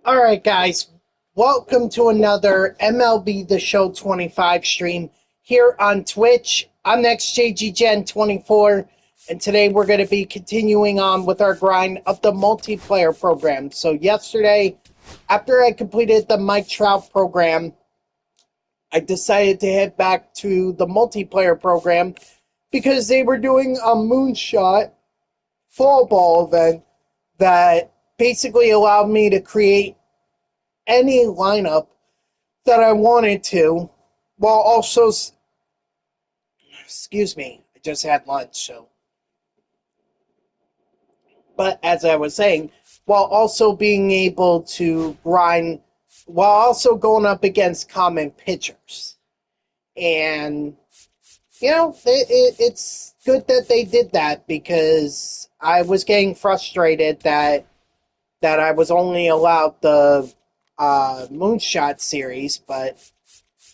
Alright guys, welcome to another MLB The Show 25 stream here on Twitch. I'm NextJGGen24, and today we're going to be continuing on with our grind of the multiplayer program. So yesterday, after I completed the Mike Trout program, I decided to head back to the multiplayer program because they were doing a Moonshot Fall Ball Event that basically allowed me to create any lineup that I wanted to, while also, excuse me, I just had lunch, so. But as I was saying, while also being able to grind, while also going up against common pitchers. And, you know, it's good that they did that because I was getting frustrated that I was only allowed the Moonshot series, but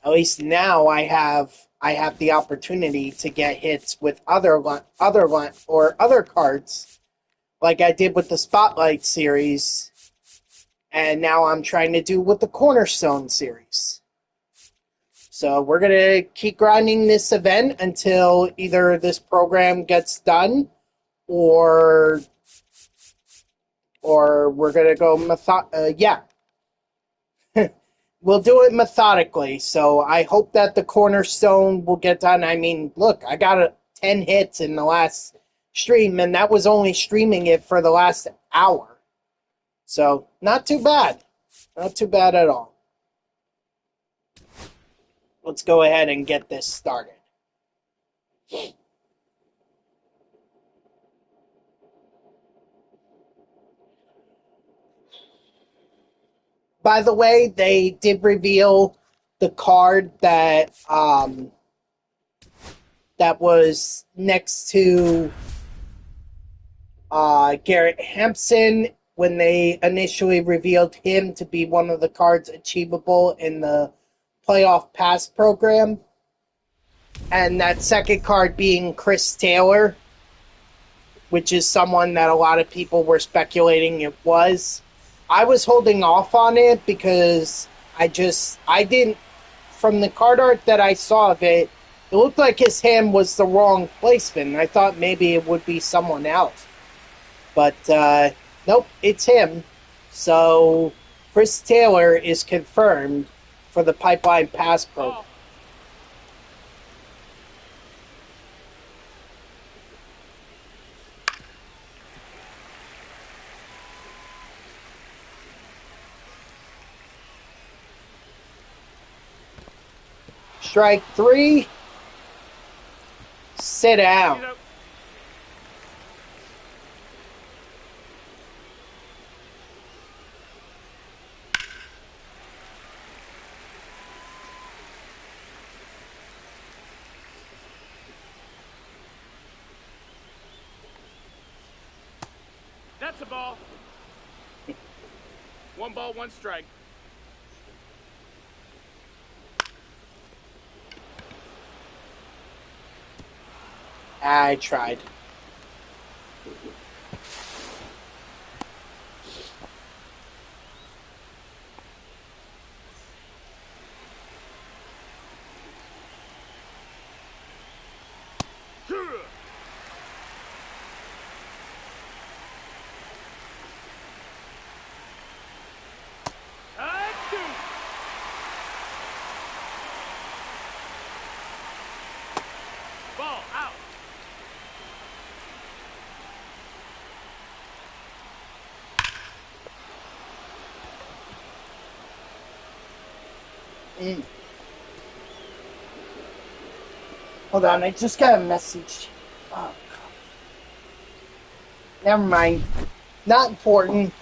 at least now I have the opportunity to get hits with other cards, like I did with the Spotlight series, and now I'm trying to do with the Cornerstone series. So we're gonna keep grinding this event until either this program gets done, or we're gonna go we'll do it methodically, so I hope that the Cornerstone will get done. I mean, look, I got 10 hits in the last stream, and that was only streaming it for the last hour. So, not too bad. Not too bad at all. Let's go ahead and get this started. By the way, they did reveal the card that was next to Garrett Hampson when they initially revealed him to be one of the cards achievable in the playoff pass program. And that second card being Chris Taylor, which is someone that a lot of people were speculating it was. I was holding off on it because I didn't, from the card art that I saw of it, it looked like his hand was the wrong placement. I thought maybe it would be someone else. But, nope, it's him. So, Chris Taylor is confirmed for the Pipeline Pass program. Strike 3. Sit down. That's a ball. 1 ball, 1 strike. I tried. Ball out. Hold on, I just got a message. Oh, never mind. Not important.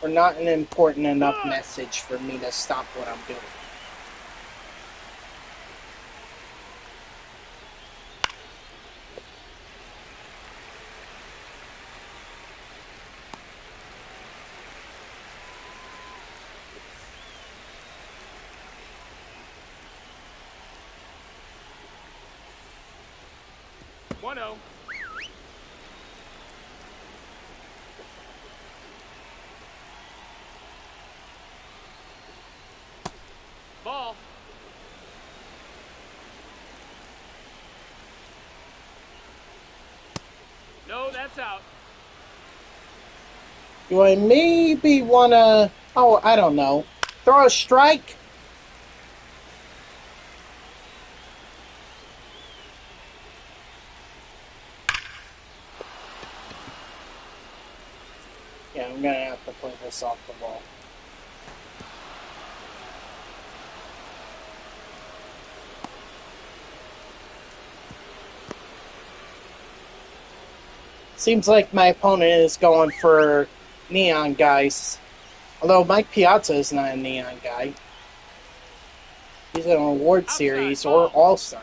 Or not an important enough message for me to stop what I'm doing. 1-0. Ball. No, that's out. Do I maybe want to... Oh, I don't know. Throw a strike? Yeah, I'm going to have to play this off the wall. Seems like my opponent is going for neon guys. Although Mike Piazza is not a neon guy. He's an award series or all-star.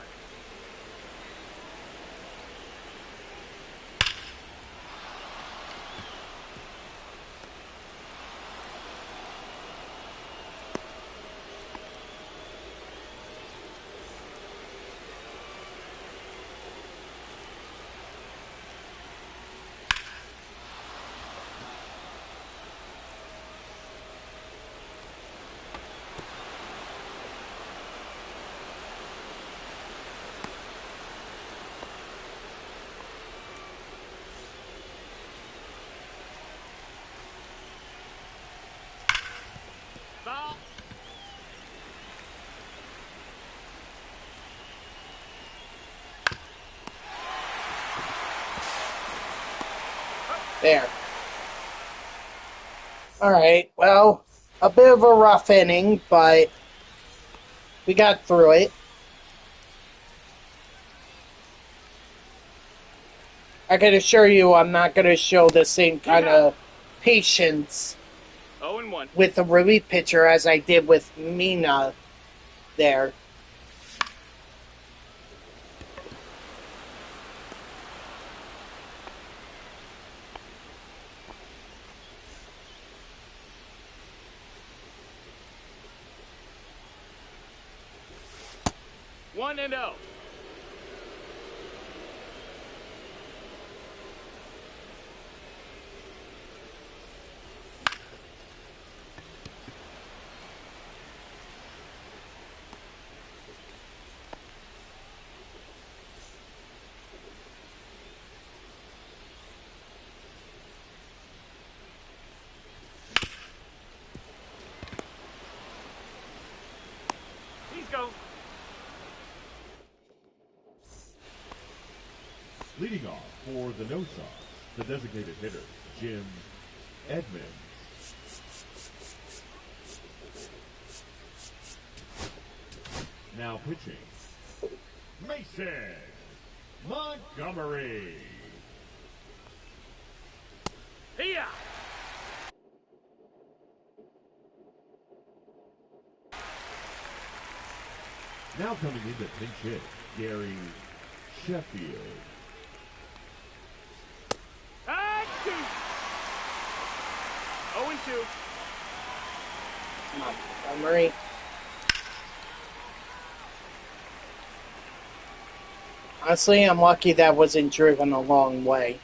Foul. There. Alright, well, a bit of a rough inning, but we got through it. I can assure you I'm not going to show the same kind of patience 0-1. with the relief pitcher as I did with Mina there. One and 0. Please go. Leading off for the No Sox, the designated hitter, Jim Edmonds. Now pitching, Mason Montgomery. Here. Now coming in to pinch hit, Gary Sheffield. And 2. 0-2. Montgomery. Honestly, I'm lucky that wasn't driven a long way.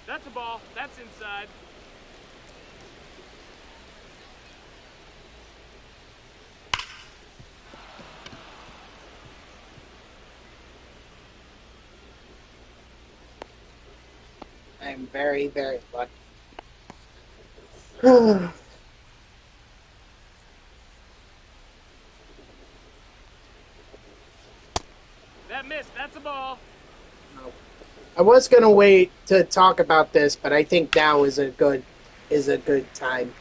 That's a ball. That's inside. I'm very, very lucky. That missed. That's a ball. I was gonna wait to talk about this, but I think now is a good time.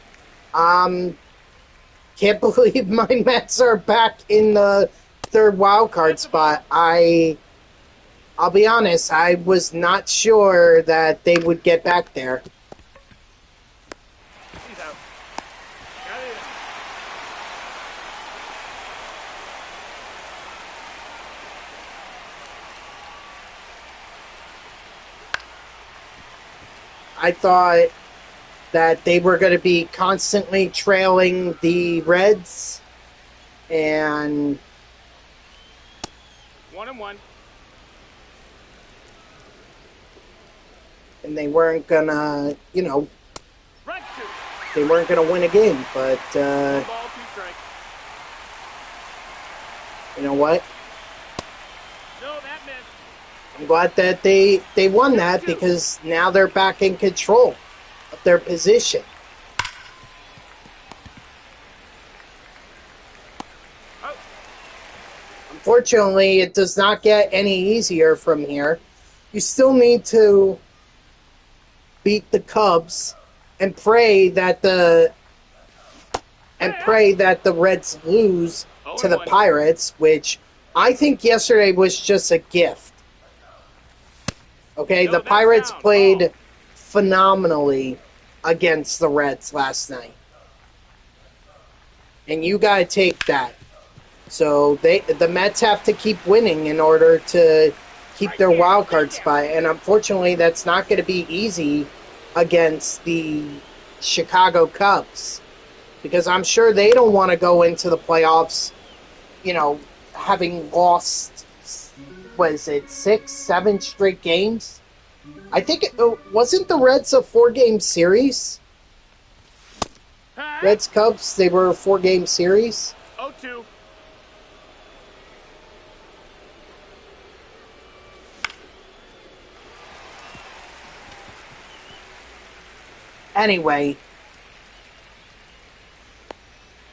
Can't believe my Mets are back in the third wild card spot. I'll be honest, I was not sure that they would get back there. He's out. Got it. I thought that they were going to be constantly trailing the Reds, and 1-1. and they weren't gonna, Strike two. they weren't gonna win a game. But One ball, two strikes. you know what? No, that missed. I'm glad that they won that, because now they're back in control of their position. Oh, Unfortunately, it does not get any easier from here. You still need to beat the Cubs and pray that the Reds lose to the 0-1. Pirates, which I think yesterday was just a gift. Okay, No, the that's Pirates down. played Ball. phenomenally against the Reds last night. And you got to take that. So the Mets have to keep winning in order to keep their wild card spot. And unfortunately, that's not going to be easy against the Chicago Cubs, because I'm sure they don't want to go into the playoffs, having lost, what is it, 6, 7 straight games? I think wasn't the Reds a 4-game series? Reds Cubs, they were a 4-game series. 0-2. Anyway,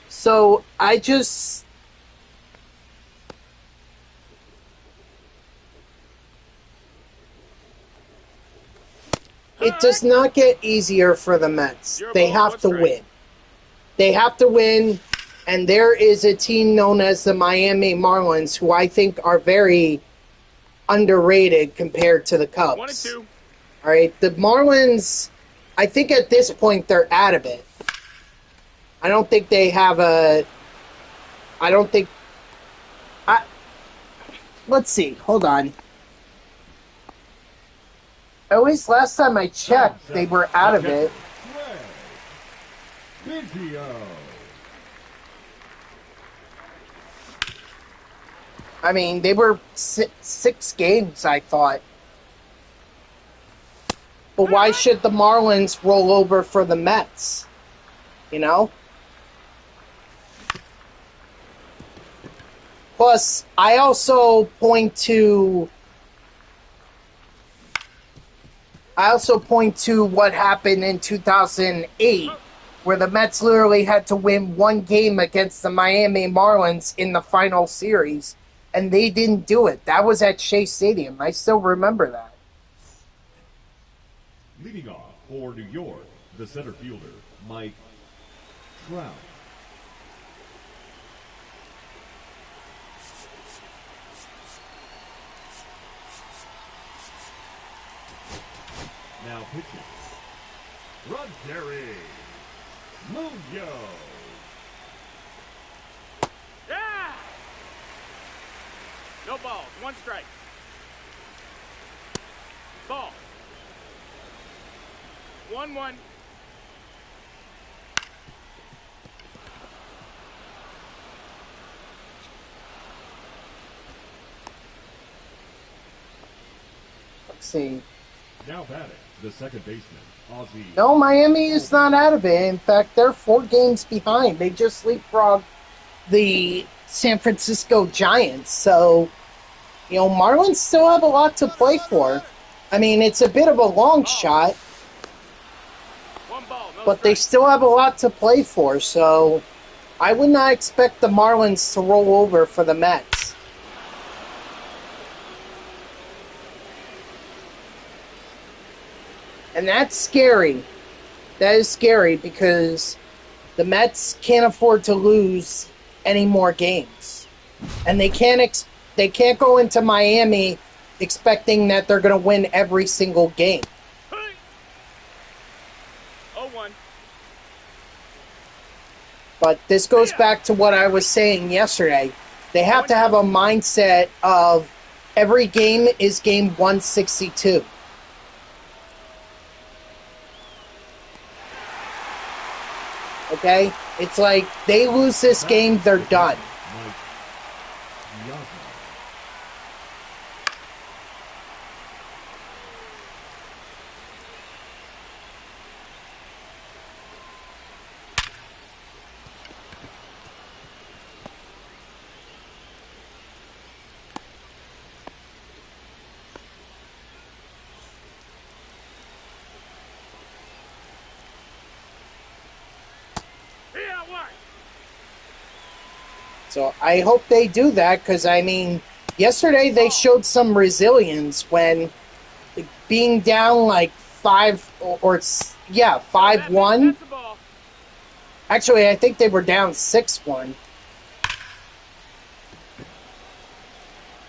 so I just... It does not get easier for the Mets. They have to win. They have to win, and there is a team known as the Miami Marlins, who I think are very underrated compared to the Cubs. 1-2. All right, the Marlins, I think at this point they're out of it. I don't think they have let's see, hold on. At least last time I checked, they were out of it. I mean, they were 6 games, I thought. But why should the Marlins roll over for the Mets? Plus, I also point to what happened in 2008, where the Mets literally had to win 1 game against the Miami Marlins in the final series, and they didn't do it. That was at Shea Stadium. I still remember that. Leading off for New York, the center fielder, Mike Trout. Now pitching, Rodgers Munoz. Yeah! No balls. 1 strike. Ball. 1-1. Let's see. Now batting, the second baseman, Ozzie. No, Miami is not out of it. In fact, they're 4 games behind. They just leapfrogged the San Francisco Giants. So, Marlins still have a lot to play for. I mean, it's a bit of a long shot, 1 ball. No but they strike. still have a lot to play for. So, I would not expect the Marlins to roll over for the Mets. And that's scary. That is scary, because the Mets can't afford to lose any more games. And they can't go into Miami expecting that they're going to win every single game. 0-1. But this goes back to what I was saying yesterday. They have to have a mindset of every game is game 162. Okay? It's like, they lose this game, they're done. So I hope they do that because, I mean, yesterday they showed some resilience when being down like 5-1. That's the ball. Actually, I think they were down 6-1.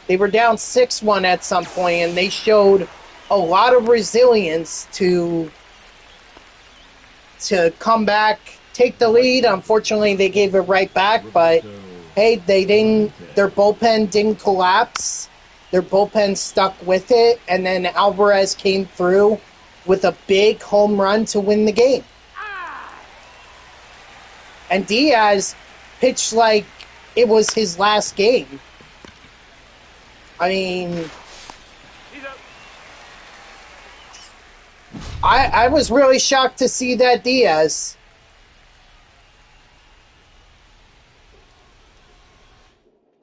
They were down 6-1 at some point, and they showed a lot of resilience to come back, take the lead. Unfortunately, they gave it right back, but hey, they didn't. Their bullpen didn't collapse. Their bullpen stuck with it, and then Alvarez came through with a big home run to win the game. And Diaz pitched like it was his last game. I mean, He's up. I was really shocked to see that Diaz.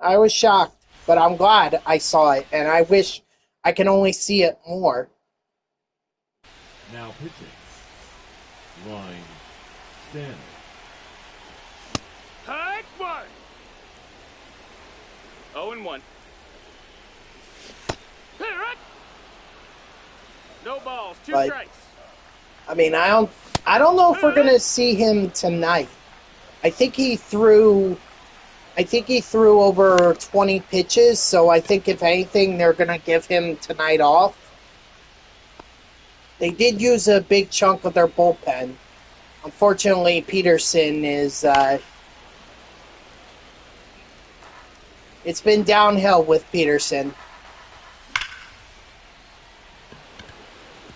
I was shocked, but I'm glad I saw it, and I wish I can only see it more. Now pitching. Line. Stanley. Hard one. 0-1. No balls, 2 Like, strikes. I mean, I don't know if we're gonna see him tonight. I think he threw over 20 pitches, so I think if anything, they're gonna give him tonight off. They did use a big chunk of their bullpen. Unfortunately, Peterson is. It's been downhill with Peterson.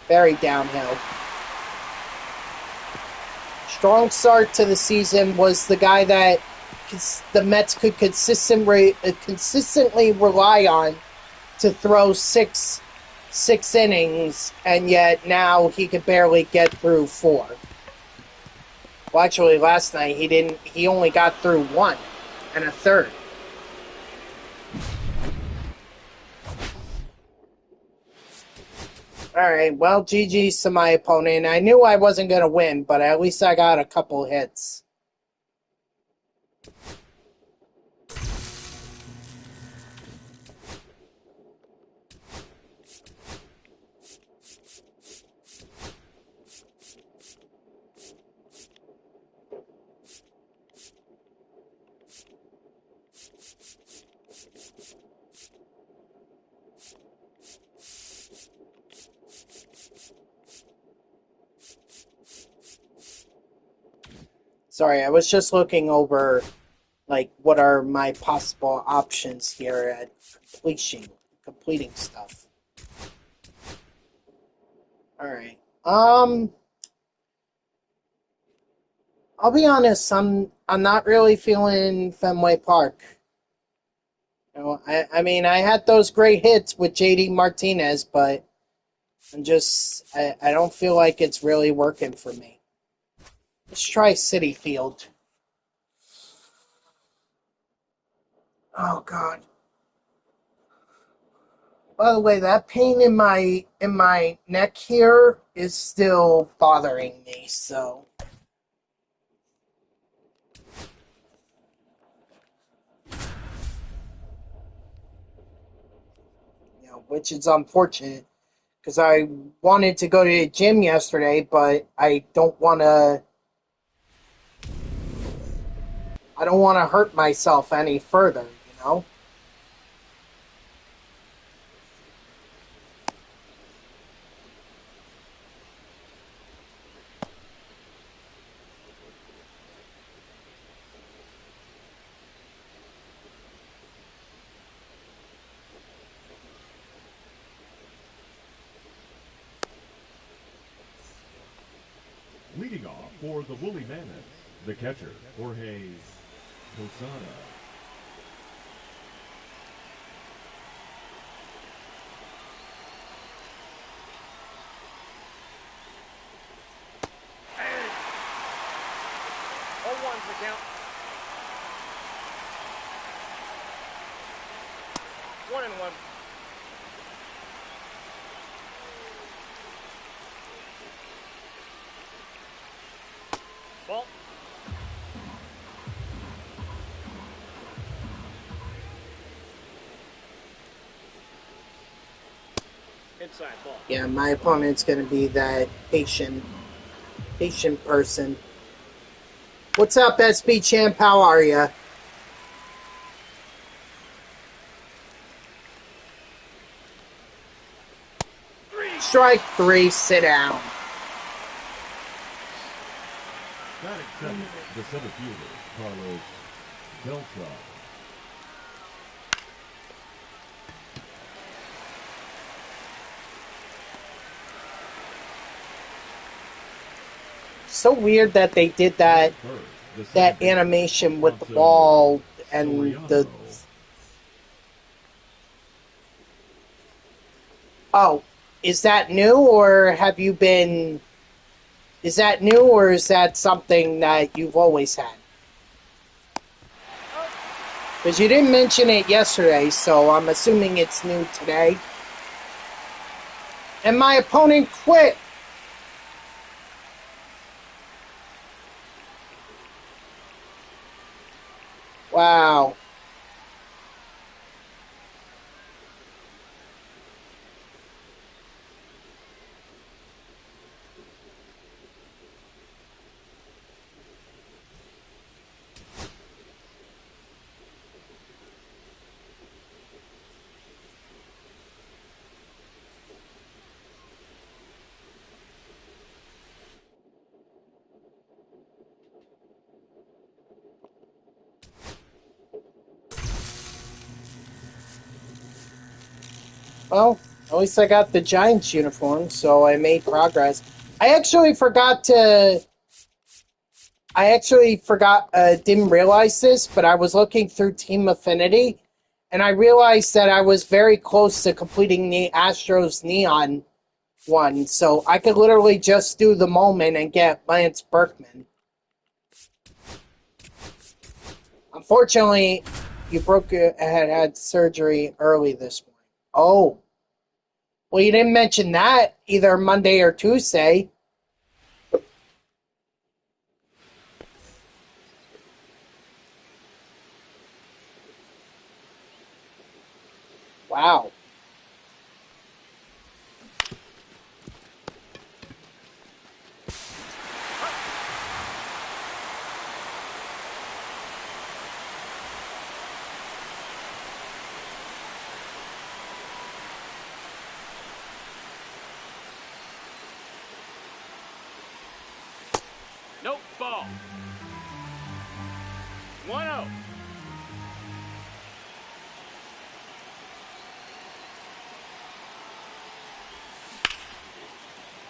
Very downhill. Strong start to the season was the guy that the Mets could consistently rely on to throw six innings, and yet now he could barely get through 4. Well, actually, last night he only got through 1 and a third. Alright, well, GG's to my opponent. I knew I wasn't going to win, but at least I got a couple hits. Sorry, I was just looking over, like, what are my possible options here at completing stuff. Alright. I'll be honest, I'm not really feeling Fenway Park. You know, I mean, I had those great hits with JD Martinez, but I don't feel like it's really working for me. Let's try Citi Field. Oh God. By the way, that pain in my neck here is still bothering me, so which is unfortunate because I wanted to go to the gym yesterday, but I don't want to hurt myself any further, you know? Leading off for the Woolly Mammoths, the catcher, Jorge Posada. Hey. 0-1's the count. 1-1. Ball. Inside ball. Yeah, my opponent's going to be that patient person. What's up, SB Champ? How are ya? Strike 3, sit down. Batting second, the center fielder, Carlos Beltran. So weird that they did that animation with the ball and the... Oh, is that new, or have you been... Is that new, or is that something that you've always had? Because you didn't mention it yesterday, so I'm assuming it's new today. And my opponent quit. Wow. Well, at least I got the Giants uniform, so I made progress. I actually forgot, didn't realize this, but I was looking through Team Affinity, and I realized that I was very close to completing the Astros Neon one, so I could literally just do the moment and get Lance Berkman. Unfortunately, you had surgery early this morning. Oh. Well, you didn't mention that either Monday or Tuesday. Wow. Nope, ball. 1-0.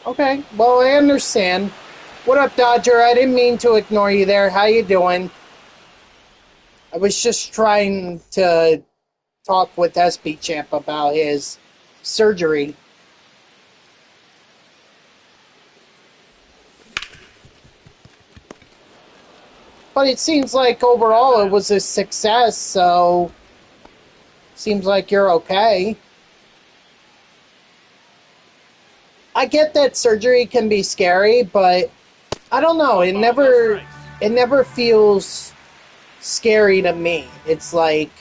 Okay, well, I understand. What up, Dodger? I didn't mean to ignore you there. How you doing? I was just trying to talk with SB Champ about his surgery. But it seems like overall it was a success, so seems like you're okay. I get that surgery can be scary, but I don't know. It never feels scary to me. It's like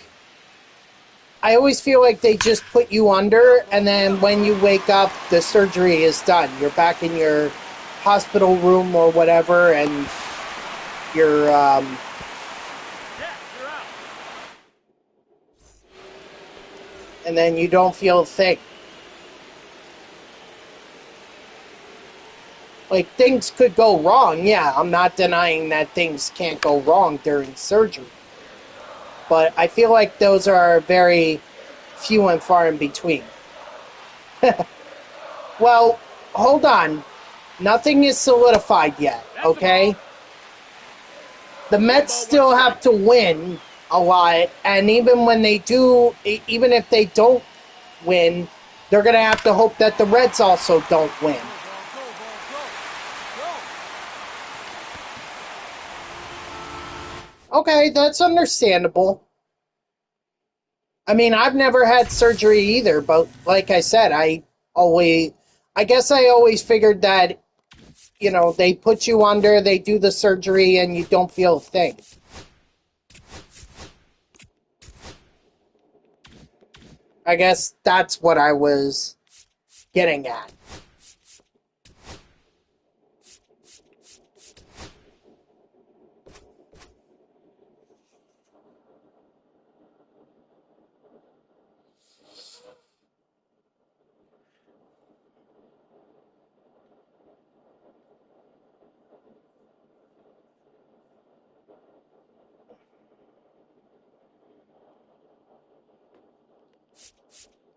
I always feel like they just put you under, and then when you wake up, the surgery is done. You're back in your hospital room or whatever, and you're You're out. and then you don't feel a thing. Like, things could go wrong. Yeah, I'm not denying that things can't go wrong during surgery. But I feel like those are very few and far in between. Well, hold on. Nothing is solidified yet, okay? The Mets still have to win a lot, and even when they do, even if they don't win, they're going to have to hope that the Reds also don't win. Okay, that's understandable. I mean, I've never had surgery either, but like I said, I guess I always figured that, you know, they put you under, they do the surgery, and you don't feel a thing. I guess that's what I was getting at.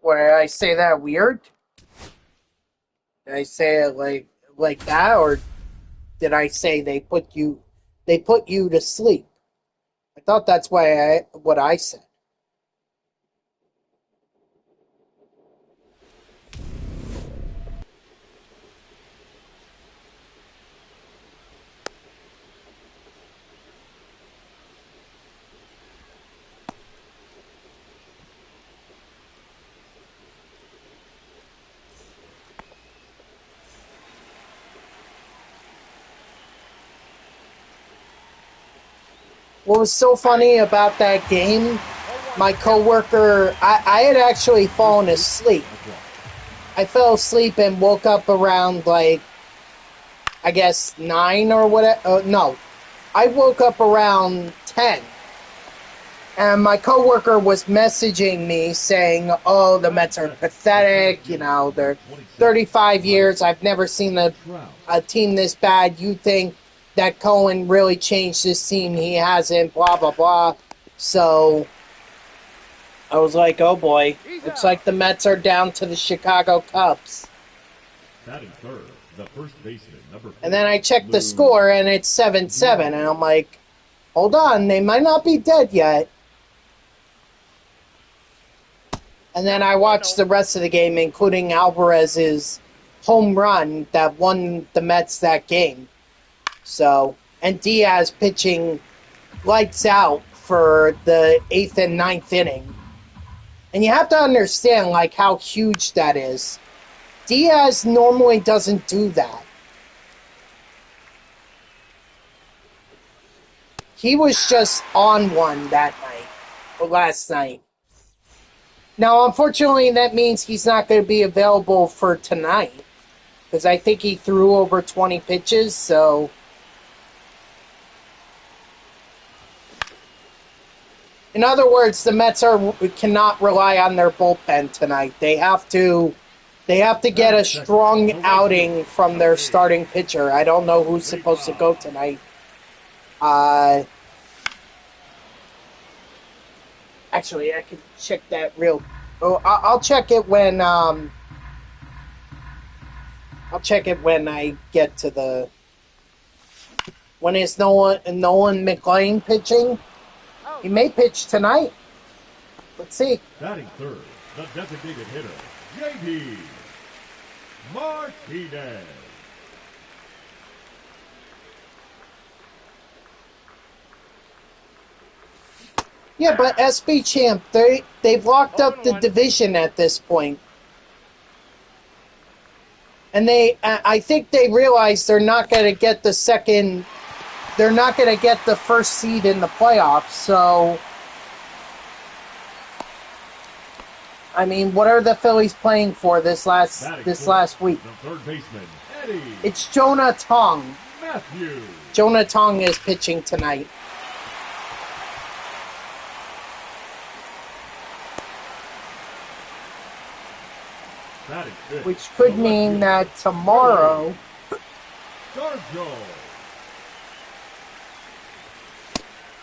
Where I say that weird? Did I say it like that, or did I say they put you to sleep? I thought that's what I said. What was so funny about that game, my coworker, I had actually fallen asleep. I fell asleep and woke up around, like, I guess 9 or whatever. No, I woke up around 10. And my coworker was messaging me saying, oh, the Mets are pathetic. You know, they're 35 years. I've never seen a team this bad. You think that Cohen really changed this team? He hasn't, blah, blah, blah. So I was like, oh, boy. Looks like the Mets are down to the Chicago Cubs. Batting third, the first baseman, number 4. And then I checked the score, and it's 7-7. And I'm like, hold on, they might not be dead yet. And then I watched the rest of the game, including Alvarez's home run that won the Mets that game. So, and Diaz pitching lights out for the 8th and 9th inning. And you have to understand, like, how huge that is. Diaz normally doesn't do that. He was just on one that night, or last night. Now, unfortunately, that means he's not going to be available for tonight, because I think he threw over 20 pitches, so... In other words, the Mets cannot rely on their bullpen tonight. They have to get a strong outing from their starting pitcher. I don't know who's supposed to go tonight. Actually, I can check that real. Oh, I'll check it when I'll check it when I get to the. When is Nolan McLean pitching? He may pitch tonight. Let's see. Batting third, the designated hitter, J.D. Martinez. Yeah, but SB Champ, they've locked up the division at this point. And I think they realize they're not going to get the second, they're not going to get the first seed in the playoffs, so... I mean, what are the Phillies playing for this last week? The third baseman, Eddie. It's Jonah Tong. Matthews. Jonah Tong is pitching tonight. Which could mean that tomorrow... Sergio.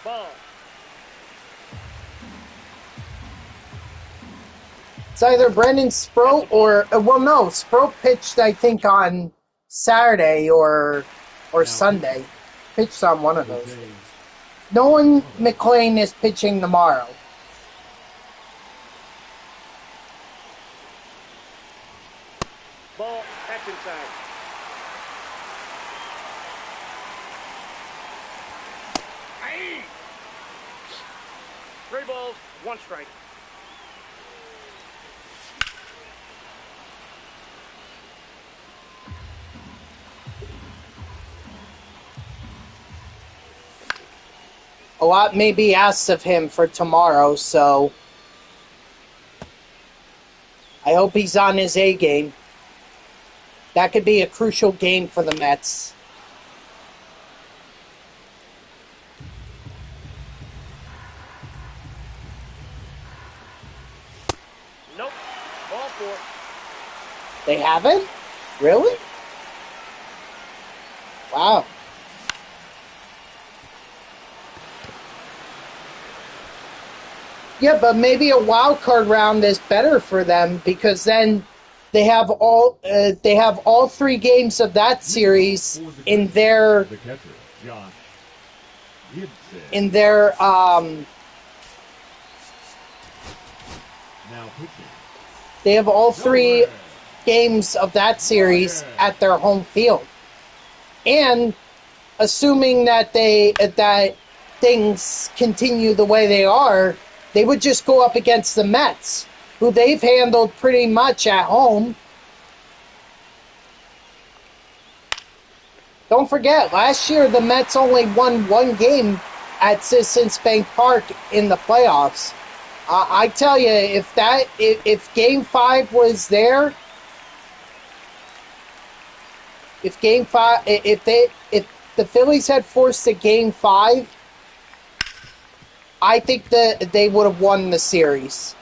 Ball. It's either Brendan Sproat or... well, no, Sproat pitched, I think, on Saturday or Sunday. Pitched on one of those. Nolan McLean is pitching tomorrow. Ball. Catch inside. Aye. 3 balls, 1 strike. A lot may be asked of him for tomorrow, so I hope he's on his A game. That could be a crucial game for the Mets. Nope. Ball four. They haven't? Really? Wow. Yeah, but maybe a wild card round is better for them because then they have all 3 games of that series in their The catcher, Josh Gibson. Now pitching. They have all 3 games of that series at their home field. And assuming that that things continue the way they are, they would just go up against the Mets, who they've handled pretty much at home. Don't forget, last year the Mets only won 1 game at Citizens Bank Park in the playoffs. I tell you, if Game 5 was there, if the Phillies had forced a Game 5, I think that they would have won the series.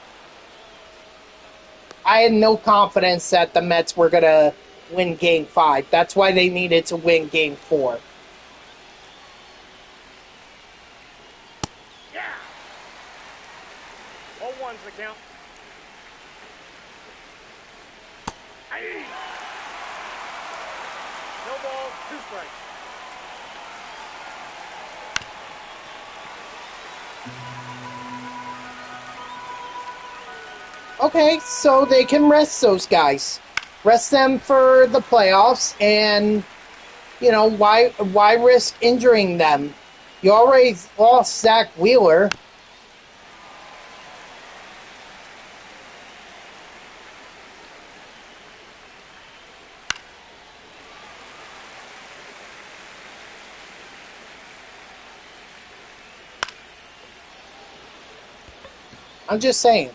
I had no confidence that the Mets were going to win Game 5. That's why they needed to win Game 4. Yeah. 0-1's the count. Aye. No balls, 2 strikes. Okay, so they can rest those guys. Rest them for the playoffs, and, why risk injuring them? You already lost Zach Wheeler. I'm just saying.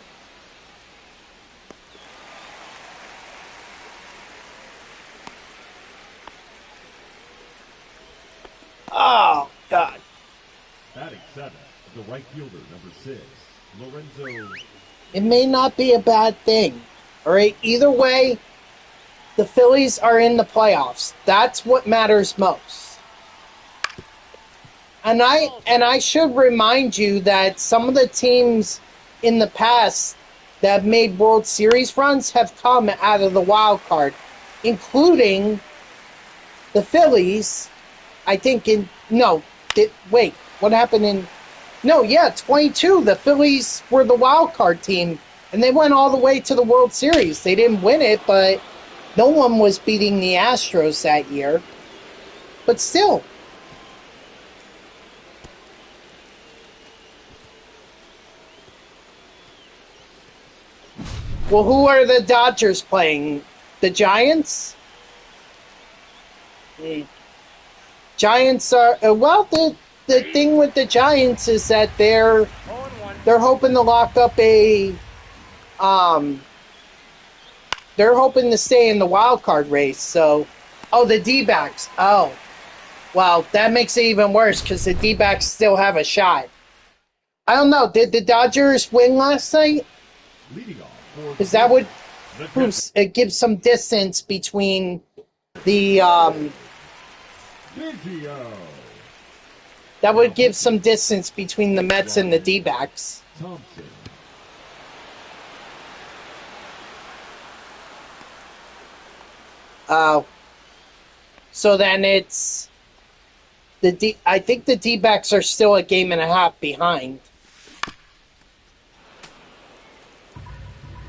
Oh, God. Batting 7, the right fielder, number 6, Lorenzo. It may not be a bad thing. All right, either way, the Phillies are in the playoffs. That's what matters most. And I should remind you that some of the teams in the past that have made World Series runs have come out of the wild card, including the Phillies. I think what happened in 22, the Phillies were the wild card team, and they went all the way to the World Series. They didn't win it, but no one was beating the Astros that year. But still. Well, who are the Dodgers playing? The Giants? Giants are... the thing with the Giants is that they're hoping to lock up they're hoping to stay in the wild card race. So, the D-backs. Oh, well, that makes it even worse because the D-backs still have a shot. I don't know. Did the Dodgers win last night? Because that would give some distance between the that would give some distance between the Mets and the D-backs. So then it's I think the D-backs are still a game and a half behind.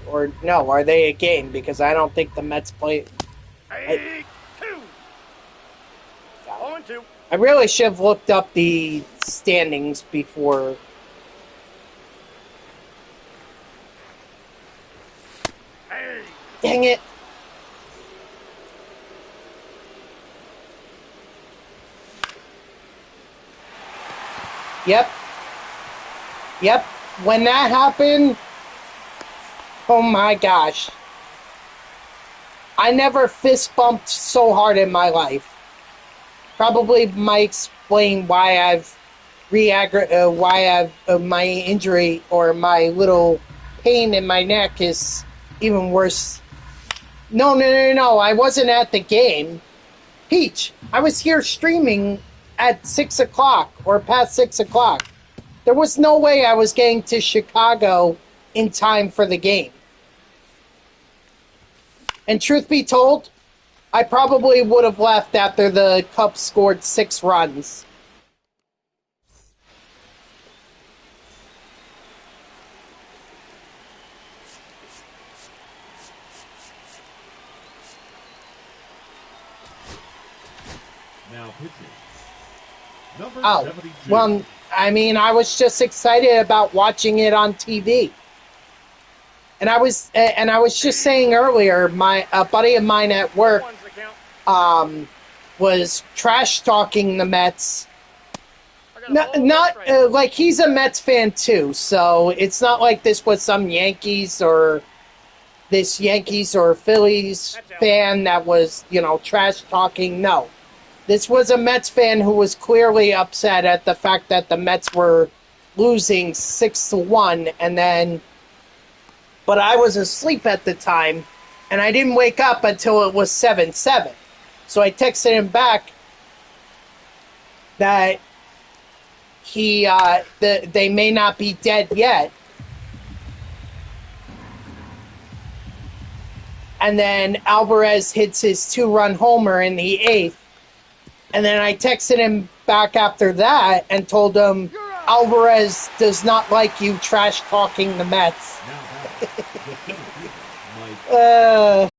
Or no, are they a game? Because I don't think the Mets play. I really should have looked up the standings before. Dang it. Yep. When that happened, oh my gosh. I never fist bumped so hard in my life. Probably might explain why my injury or my little pain in my neck is even worse. No. I wasn't at the game. Peach, I was here streaming at 6 o'clock or past 6 o'clock. There was no way I was getting to Chicago in time for the game. And truth be told, I probably would have left after the Cubs scored 6 runs. Now pitching. Number Oh, 72. well, I mean, I was just excited about watching it on TV. And I was just saying earlier, a buddy of mine at work One's the count. was trash talking the Mets. I got a ball, Not strike. like he's a Mets fan too, so it's not like this was some Yankees or Phillies fan that was, trash talking. No, this was a Mets fan who was clearly upset at the fact that the Mets were losing 6-1, and then. But I was asleep at the time, and I didn't wake up until it was 7-7. So I texted him back that they may not be dead yet. And then Alvarez hits his 2-run homer in the 8th. And then I texted him back after that and told him Alvarez does not like you trash talking the Mets. Now back, the center fielder, Mike.